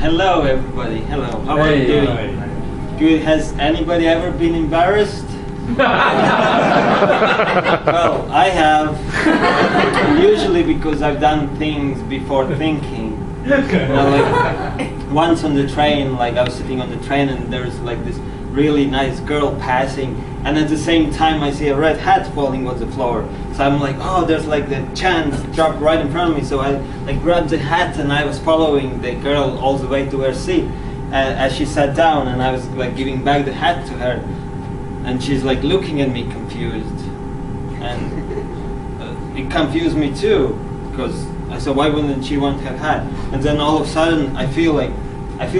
Hello everybody, hello. How are you doing? Good. Has anybody ever been embarrassed? Well, I have. Usually because I've done things before thinking. Like once on the train, like I was sitting on the train and there's like this really nice girl passing, and at the same time I see a red hat falling on the floor. So I'm like, oh, there's like the chance dropped right in front of me. So I like grabbed the hat and I was following the girl all the way to her seat as she sat down, and I was like giving back the hat to her, and she's like looking at me confused, and it confused me too, because I said, why wouldn't she want her hat? And then all of a sudden I feel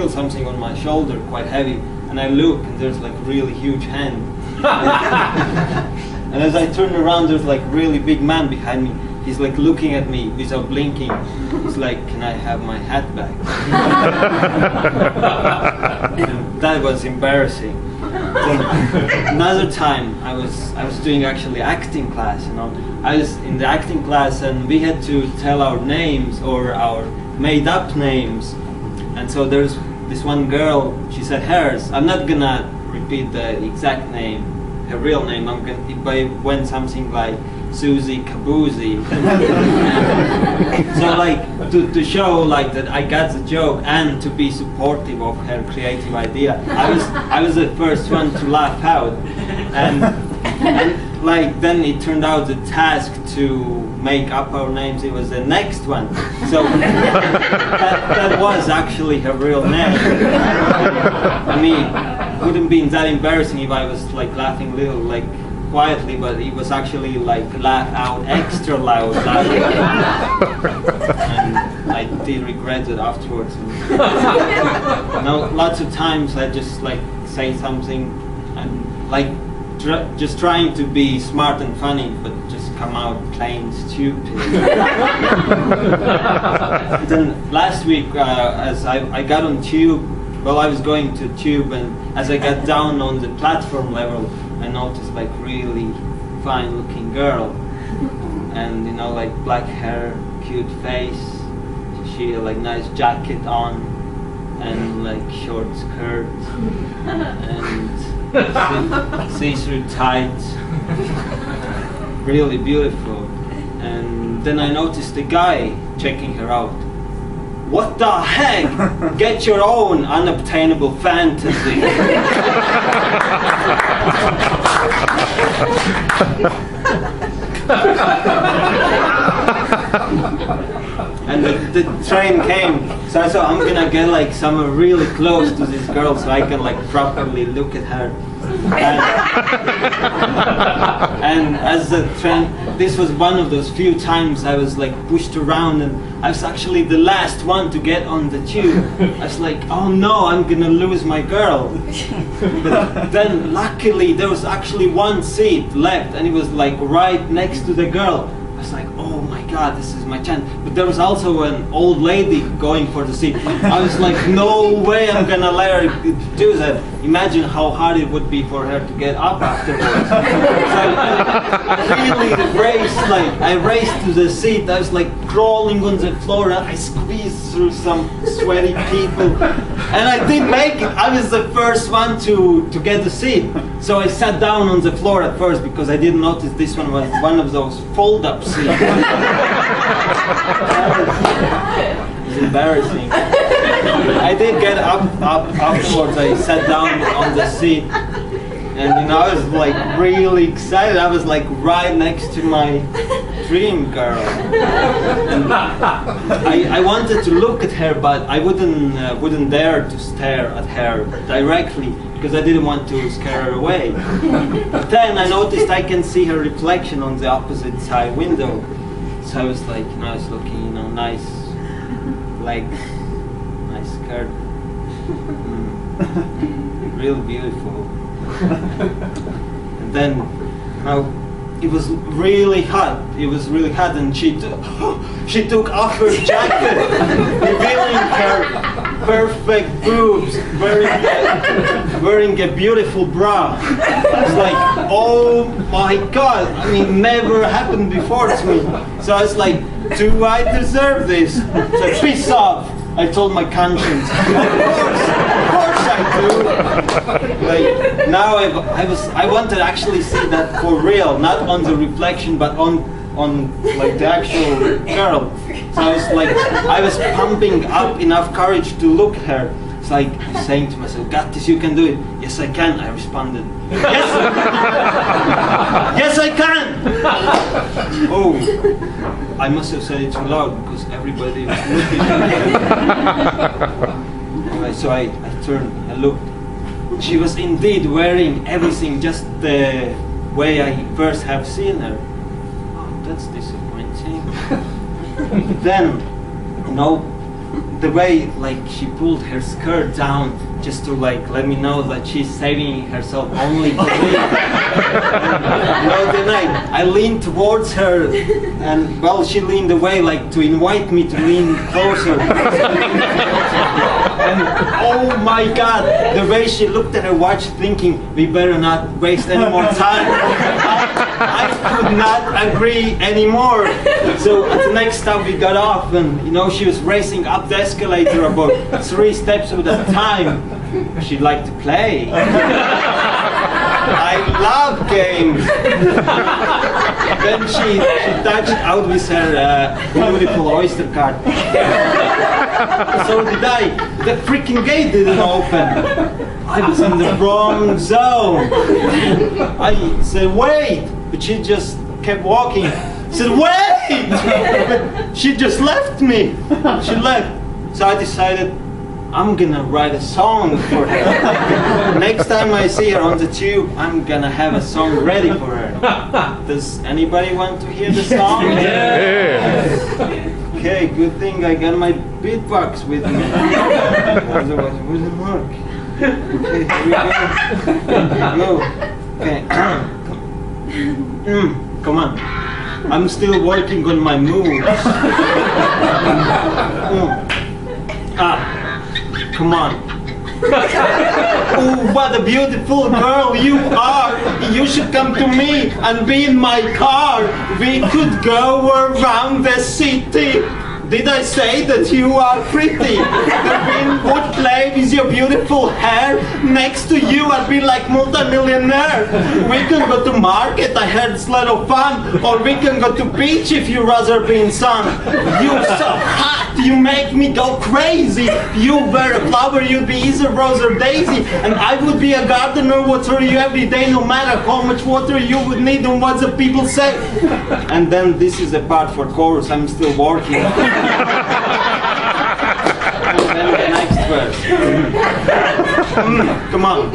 something on my shoulder quite heavy, and I look and there's like really huge hand. And as I turn around, there's like really big man behind me. He's like looking at me without blinking. He's like, can I have my hat back? And that was embarrassing. Then another time I was doing actually acting class, you know. I was in the acting class and we had to tell our names or our made up names. And so there's this one girl, she said hers. I'm not gonna repeat the exact name, her real name. If I went something like Susie Kaboozy. So like to show like that I got the joke and to be supportive of her creative idea, I was the first one to laugh out, and like then it turned out the task to make up our names, it was the next one. So that was actually her real name. I mean, it wouldn't be that embarrassing if I was like laughing a little like quietly, but it was actually like laugh out extra loud laughing. And I did regret it afterwards. Now lots of times I just like say something and like just trying to be smart and funny, but just come out plain stupid. Then last week, as I got on tube, well, I was going to tube, and as I got down on the platform level, I noticed like really fine-looking girl, and you know, like black hair, cute face. She had like nice jacket on, and like short skirt, and see-through tights, really beautiful. And then I noticed a guy checking her out. What the heck? Get your own unobtainable fantasy. And the train came, so I thought I'm gonna get like somewhere really close to this girl so I can like properly look at her. And as the train, this was one of those few times I was like pushed around, and I was actually the last one to get on the tube. I was like, oh no, I'm gonna lose my girl. But then luckily there was actually one seat left, and it was like right next to the girl. I was like, oh my god, this is my chance. But there was also an old lady going for the seat. I was like, no way I'm gonna let her do that. Imagine how hard it would be for her to get up afterwards. So I really raced, like I raced to the seat. I was like crawling on the floor, and I squeezed through some sweaty people. And I did make it. I was the first one to get the seat. So I sat down on the floor at first because I didn't notice this one was one of those fold-up seats. It was embarrassing. I did get up afterwards. I sat down on the seat, and you know, I was like really excited. I was like right next to my dream girl. And I wanted to look at her, but I wouldn't dare to stare at her directly because I didn't want to scare her away. But then I noticed I can see her reflection on the opposite side window. So I was like, you know, I was looking, you know, nice legs, nice skirt, really beautiful. And then, you know, it was really hot. It was really hot, and she took off her jacket, revealing her perfect boobs, wearing a beautiful bra. I was like, oh my god! I mean, never happened before to me. So I was like, do I deserve this? So piss off. I told my conscience. Of course I do. Like now I want to actually see that for real, not on the reflection, but on like the actual girl. So I was pumping up enough courage to look at her. It's like saying to myself, got this, you can do it. Yes, I can, I responded. Yes, yes, I can. Oh, I must have said it too loud because everybody was looking at me. Anyway, so I turned, I looked. She was indeed wearing everything just the way I first have seen her. Oh, that's disappointing. Then, the way like she pulled her skirt down just to like let me know that she's saving herself only for me. Then I leaned towards her, and well, she leaned away like to invite me to lean closer. And oh my God, the way she looked at her watch thinking, we better not waste any more time. I could not agree anymore. So at the next stop we got off, and she was racing up the escalator about 3 steps at a time. She'd like to play. I love games. Then she touched out with her beautiful Oyster card. So did I. The freaking gate didn't open. I was in the wrong zone. I said, wait! But she just kept walking. I said, wait! But she just left me. She left. So I decided, I'm gonna write a song for her. Next time I see her on the tube, I'm gonna have a song ready for her. Does anybody want to hear the song? Yes. Okay, good thing I got my beatbox with me. Otherwise it wouldn't work. Okay, here we go. Okay. Come on. I'm still working on my moves. Come on. Oh, what a beautiful girl you are. You should come to me and be in my car. We could go around the city. Did I say that you are pretty? The wind would play with your beautiful hair. Next to you I'd be like multi-millionaire. We can go to market, I heard it's a lot of fun. Or we can go to beach if you rather be in sun. You're so hot, you make me go crazy. You were a flower, you'd be either rose or daisy. And I would be a gardener, water you every day, no matter how much water you would need and what the people say. And then this is the part for chorus, I'm still working. And then the next verse. Come on.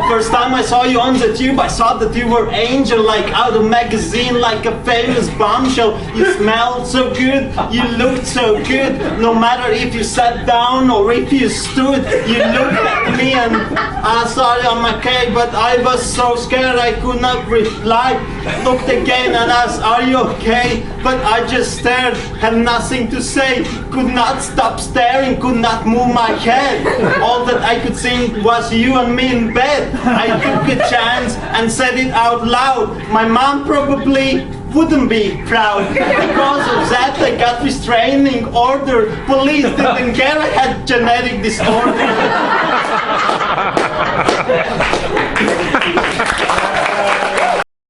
First time I saw you on the tube, I thought that you were angel, like out of magazine, like a famous bombshell. You smelled so good, you looked so good. No matter if you sat down or if you stood, you looked at me and I sorry I'm okay, but I was so scared I could not reply. Looked again and asked, are you okay? But I just stared, had nothing to say, could not stop staring, could not move my head. All that I could see was you and me in bed. I took a chance and said it out loud. My mom probably wouldn't be proud. Because of that I got restraining order. Police didn't care I had genetic disorder.